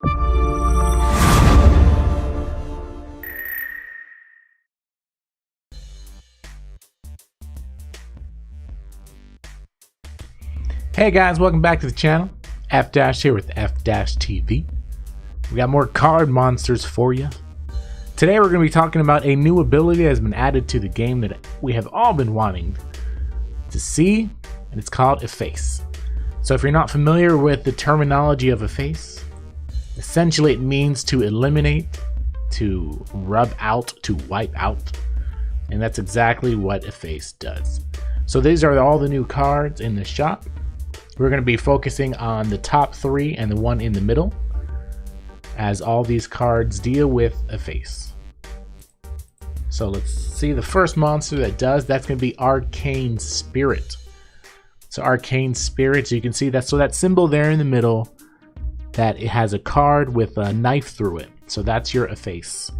Hey guys, welcome back to the channel. Effdash here with Effdash TV. We got more card monsters for you. Today we're going to be talking about a new ability that has been added to the game that we have all been wanting to see, and it's called Efface. So if you're not familiar with the terminology of Efface, essentially it means to eliminate, to rub out, to wipe out, and that's exactly what Efface does. So these are all the new cards in the shop. We're going to be focusing on the top three and the one in the middle, as all these cards deal with Efface. So let's see the first monster that does. That's going to be Arcane Spirit. So Arcane Spirit, so you can see that. So that symbol there in the middle, that it has a card with a knife through it. So that's your Efface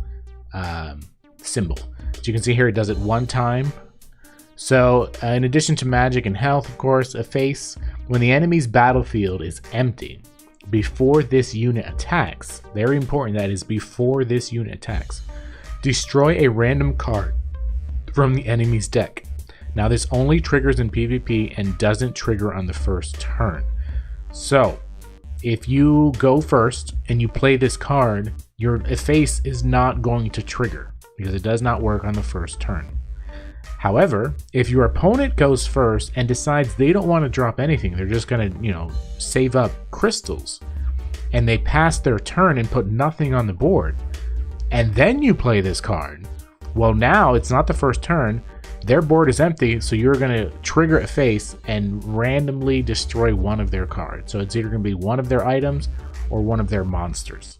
symbol. So you can see here it does it one time. So in addition to magic and health, of course, Efface, when the enemy's battlefield is empty before this unit attacks, very important, that is before this unit attacks, destroy a random card from the enemy's deck. Now this only triggers in PvP and doesn't trigger on the first turn. So if you go first and you play this card, your Efface is not going to trigger because it does not work on the first turn. However, if your opponent goes first and decides they don't want to drop anything, they're just going to, save up crystals, and they pass their turn and put nothing on the board, and then you play this card, well, now it's not the first turn, their board is empty, so you're going to trigger Efface and randomly destroy one of their cards. So it's either going to be one of their items or one of their monsters.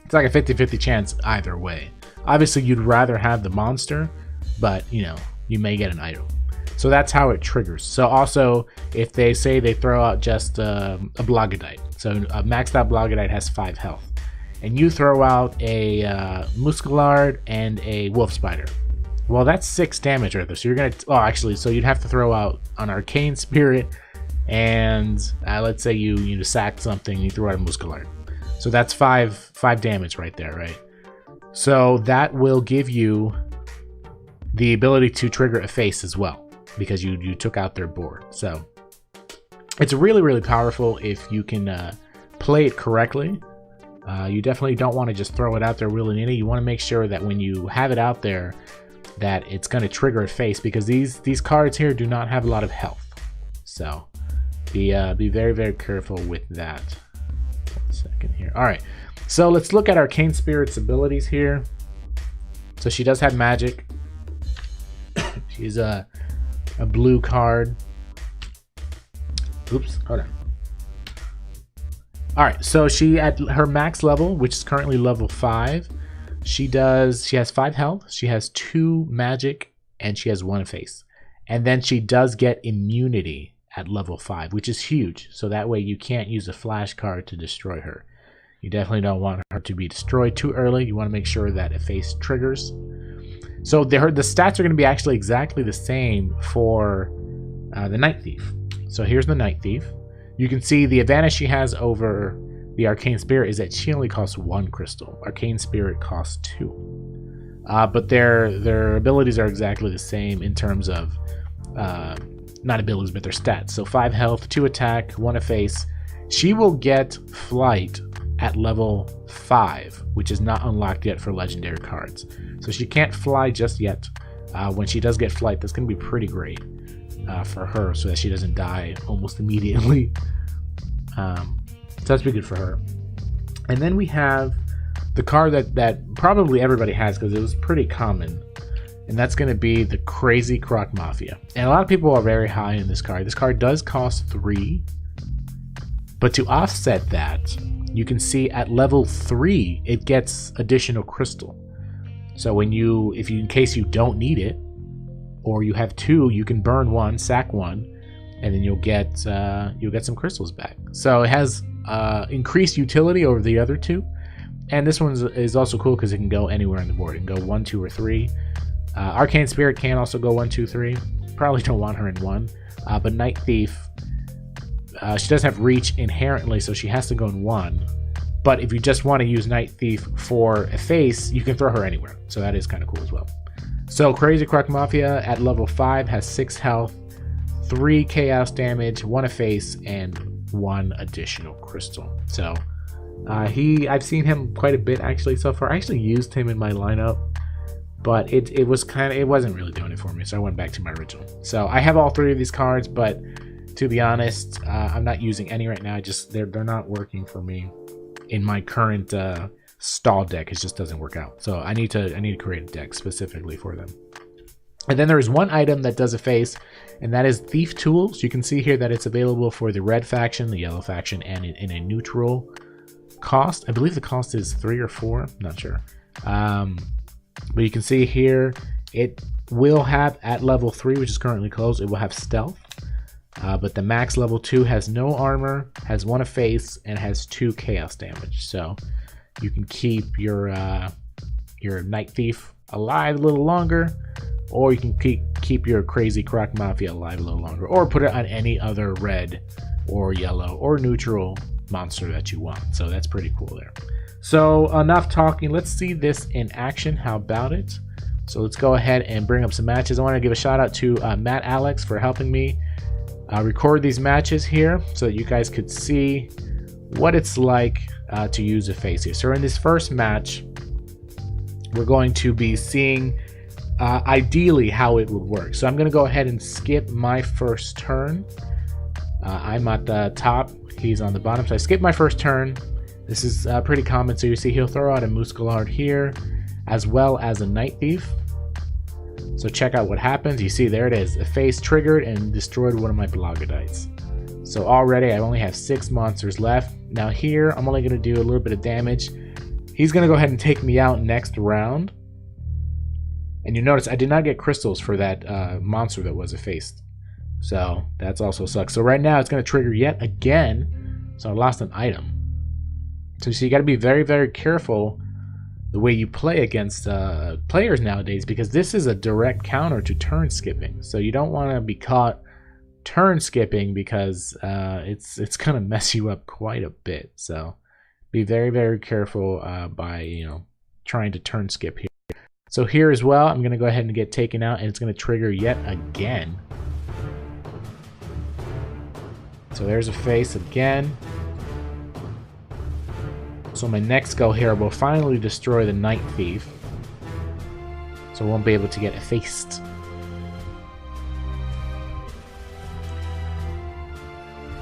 It's like a 50-50 chance either way. Obviously, you'd rather have the monster, but you may get an item. So that's how it triggers. So also, if they say they throw out just a Blogodite, so a maxed out Blogodite has 5 health, and you throw out a Musclard and a Wolf Spider, well, that's 6 damage right there. So you're gonna, so you'd have to throw out an Arcane Spirit, and let's say you sacked something, and you threw out a Musclard, so that's 5 damage right there, right? So that will give you the ability to trigger Efface as well, because you took out their board. So it's really, really powerful if you can play it correctly. You definitely don't want to just throw it out there willy-nilly. You want to make sure that when you have it out there, that it's going to trigger Efface, because these cards here do not have a lot of health. So be very, very careful with that. 1 second here. All right, so let's look at Arcane Spirit's abilities here. So she does have magic. She's a blue card. Oops, hold on. Alright, so she at her max level, which is currently level 5, she has 5 health, she has 2 magic, and she has 1 Efface. And then she does get immunity at level 5, which is huge. So that way you can't use a flash card to destroy her. You definitely don't want her to be destroyed too early. You want to make sure that Efface triggers. So the stats are going to be actually exactly the same for the Night Thief. So here's the Night Thief. You can see the advantage she has over the Arcane Spirit is that she only costs 1 crystal. Arcane Spirit costs 2. But their abilities are exactly the same in terms of, not abilities, but their stats. So 5 health, 2 attack, 1 Efface. She will get Flight at level 5, which is not unlocked yet for legendary cards. So she can't fly just yet. When she does get Flight, that's going to be pretty great for her, so that she doesn't die almost immediately. So that's pretty good for her. And then we have the card that probably everybody has, because it was pretty common, and that's going to be the Crazy Croc Mafia. And a lot of people are very high in this card. This card does cost 3, but to offset that, you can see at level 3 it gets additional crystal. So in case you don't need it, or you have 2, you can burn 1, sack 1, and then you'll get some crystals back. So it has increased utility over the other 2, and this one is also cool because it can go anywhere on the board. It can go 1, 2, or 3. Arcane Spirit can also go 1, 2, 3. Probably don't want her in 1, but Night Thief, she does have reach inherently, so she has to go in 1. But if you just want to use Night Thief for Efface, you can throw her anywhere. So that is kind of cool as well. So Crazy Croc Mafia at level 5 has 6 health, 3 chaos damage, 1 Efface, and 1 additional crystal. So I've seen him quite a bit actually so far. I actually used him in my lineup, but it wasn't really doing it for me, so I went back to my original. So I have all 3 of these cards, but to be honest, I'm not using any right now. They're not working for me in my current stall deck. It just doesn't work out. So I need to create a deck specifically for them. And then there is one item that does Efface, and that is Thief Tools. You can see here that it's available for the red faction, the yellow faction, and in a neutral cost. I believe the cost is 3 or 4. I'm not sure. But you can see here it will have at level 3, which is currently closed, it will have stealth. But the max level 2 has no armor, has 1 Efface, and has 2 chaos damage. So you can keep your Night Thief alive a little longer, or you can keep your Crazy Croc Mafia alive a little longer, or put it on any other red or yellow or neutral monster that you want. So that's pretty cool there. So enough talking, let's see this in action. How about it? So let's go ahead and bring up some matches. I want to give a shout out to Matt Alex for helping me record these matches here so that you guys could see what it's like to use Efface here. So in this first match, we're going to be seeing ideally how it would work. So I'm going to go ahead and skip my first turn. I'm at the top, he's on the bottom, so I skip my first turn. This is pretty common. So you see he'll throw out a Musculard here as well as a Night Thief. So check out what happens. You see there it is, Efface triggered and destroyed one of my Belagodites. So already I only have 6 monsters left. Now here I'm only going to do a little bit of damage. He's going to go ahead and take me out next round. And you notice I did not get crystals for that monster that was Effaced. So that's also sucks. So right now it's going to trigger yet again. So I lost an item. So you got to be very, very careful the way you play against players nowadays, because this is a direct counter to turn skipping. So you don't want to be caught turn skipping, because it's going to mess you up quite a bit. So be very, very careful by trying to turn skip here. So here as well, I'm going to go ahead and get taken out, and it's going to trigger yet again. So there's Efface again. So my next go here will finally destroy the Night Thief. So I won't be able to get Effaced.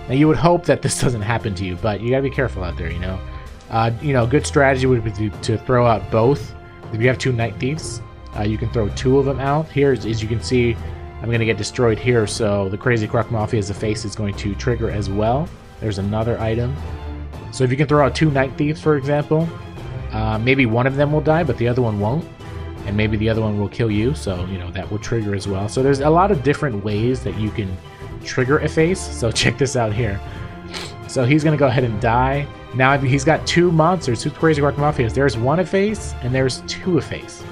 Now you would hope that this doesn't happen to you, but you gotta be careful out there, good strategy would be to throw out both. If you have 2 Night Thieves, you can throw 2 of them out. Here, as you can see, I'm gonna get destroyed here, so the Crazy Croc Mafia's Efface is going to trigger as well. There's another item. So if you can throw out 2 Night Thieves, for example, maybe one of them will die, but the other one won't. And maybe the other one will kill you, so that will trigger as well. So there's a lot of different ways that you can trigger Efface. So check this out here. So he's going to go ahead and die. Now he's got 2 monsters, 2 Crazy Croc Mafias. There's 1 Efface, and there's 2 Efface.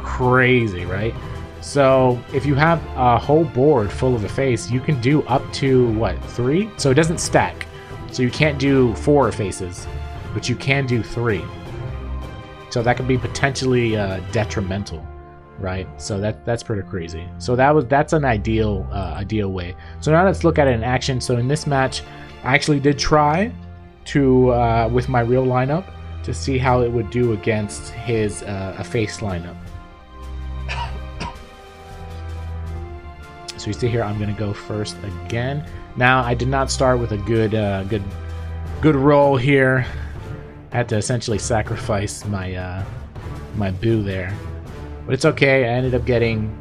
Crazy, right? So if you have a whole board full of Efface, you can do up to, what, 3? So it doesn't stack. So you can't do 4 Effaces, but you can do 3. So that could be potentially detrimental, right? So that's pretty crazy. So that's an ideal way. So now let's look at it in action. So in this match, I actually did try to with my real lineup to see how it would do against his Efface lineup. So you see here, I'm going to go first again. Now I did not start with a good roll here. I had to essentially sacrifice my my boo there, but it's okay. I ended up getting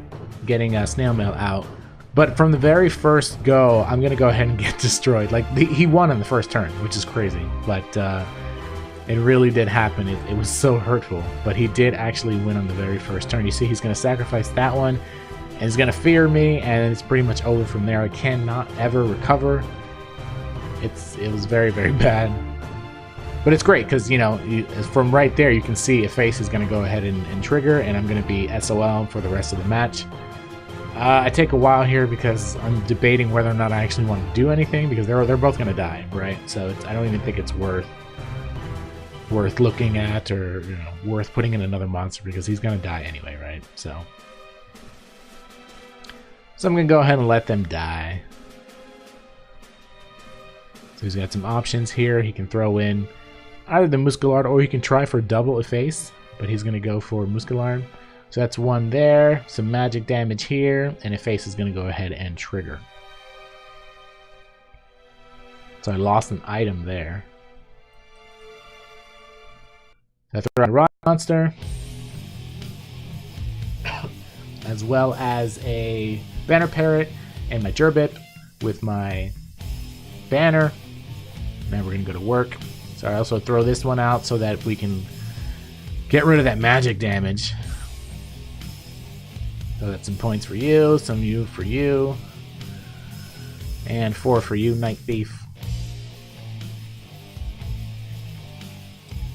snail mail out. But from the very first go, I'm gonna go ahead and get destroyed. Like he won on the first turn, which is crazy. But it really did happen. It was so hurtful. But he did actually win on the very first turn. You see, he's gonna sacrifice that one, and he's gonna fear me, and it's pretty much over from there. I cannot ever recover. It was very, very bad. But it's great because, from right there, you can see Efface is going to go ahead and trigger, and I'm going to be SOL for the rest of the match. I take a while here because I'm debating whether or not I actually want to do anything, because they're both going to die, right? So I don't even think it's worth worth looking at, or worth putting in another monster, because he's gonna die anyway, right? So I'm gonna go ahead and let them die. So he's got some options here. He can throw in either the Musculard, or he can try for double Efface, but he's gonna go for Musculard. So that's one there, some magic damage here, and Efface is gonna go ahead and trigger. So I lost an item there. I throw a rock monster, as well as a banner parrot and my Gerbit with my banner. Now we're gonna go to work. So I also throw this one out so that we can get rid of that magic damage. So that's some points for you, some for you, and 4 for you, Night Thief.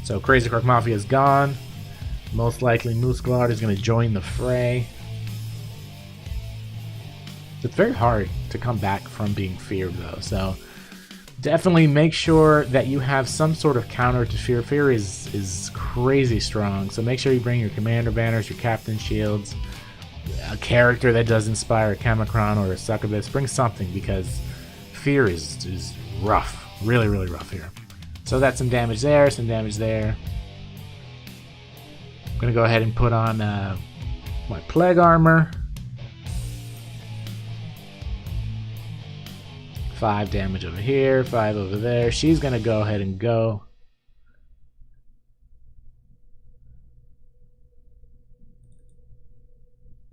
So Crazy Croc Mafia is gone. Most likely Musculard is going to join the fray. It's very hard to come back from being feared, though. So definitely make sure that you have some sort of counter to fear. Fear is crazy strong. So make sure you bring your commander banners, your captain shields, a character that does inspire a Kamikron or a Succubus. Bring something, because fear is rough. Really, really rough here. So that's some damage there, some damage there. I'm going to go ahead and put on my Plague Armor. 5 damage over here, 5 over there. She's going to go ahead and go.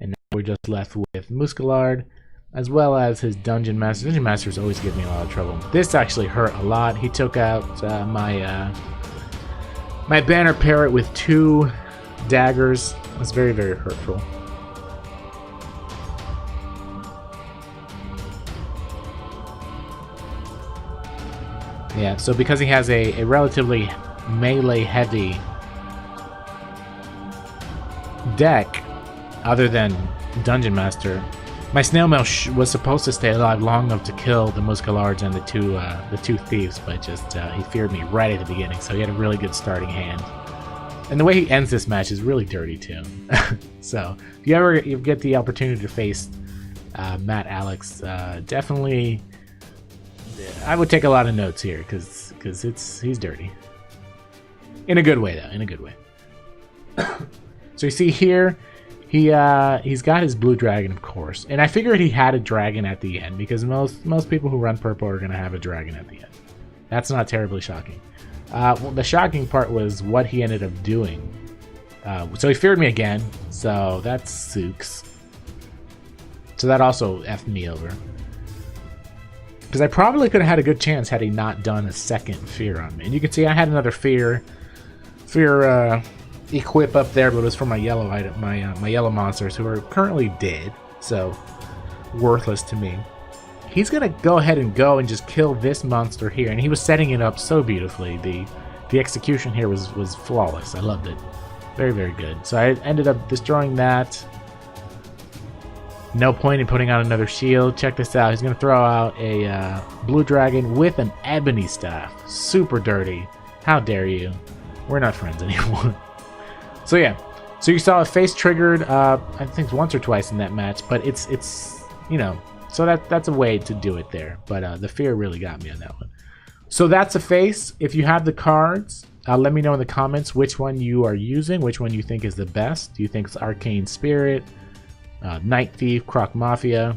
And now we're just left with Musculard, as well as his Dungeon Master. Dungeon Masters always give me a lot of trouble. This actually hurt a lot. He took out my Banner Parrot with 2 daggers. It was very, very hurtful. Yeah, so because he has a relatively melee heavy deck, other than Dungeon Master, my Snail Mail was supposed to stay alive long enough to kill the Musculards and the two thieves, but just he feared me right at the beginning, so he had a really good starting hand. And the way he ends this match is really dirty too. So if you get the opportunity to face Matt Alex, definitely. I would take a lot of notes here, because he's dirty. In a good way, though. In a good way. So you see here, he's got his blue dragon, of course, and I figured he had a dragon at the end, because most people who run purple are going to have a dragon at the end. That's not terribly shocking. Well, the shocking part was what he ended up doing. So he feared me again, so that's Sooks. So that also effed me over. Because I probably could have had a good chance had he not done a second fear on me. And you can see I had another fear equip up there, but it was for my yellow item, my yellow monsters, who are currently dead, so worthless to me. He's gonna go ahead and just kill this monster here, and he was setting it up so beautifully. The execution here was flawless. I loved it. Very, very good. So I ended up destroying that. No point in putting on another shield. Check this out. He's going to throw out a blue dragon with an ebony staff. Super dirty. How dare you? We're not friends anymore. So yeah. So you saw a face triggered, I think once or twice in that match, but it's so that's a way to do it there. But the fear really got me on that one. So that's a face. If you have the cards, let me know in the comments which one you are using, which one you think is the best. Do you think it's Arcane Spirit, Night Thief, Croc Mafia,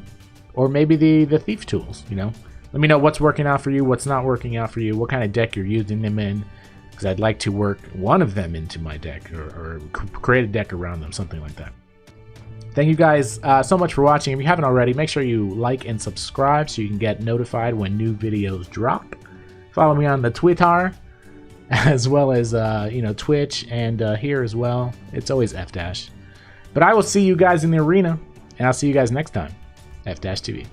or maybe the Thief tools? Let me know what's working out for you, what's not working out for you, what kind of deck you're using them in, because I'd like to work one of them into my deck, or create a deck around them, something like that. Thank you guys so much for watching. If you haven't already, make sure you like and subscribe so you can get notified when new videos drop. Follow me on the Twitter, as well as Twitch, and here as well. It's always effdash. But I will see you guys in the arena, and I'll see you guys next time. effdash TV.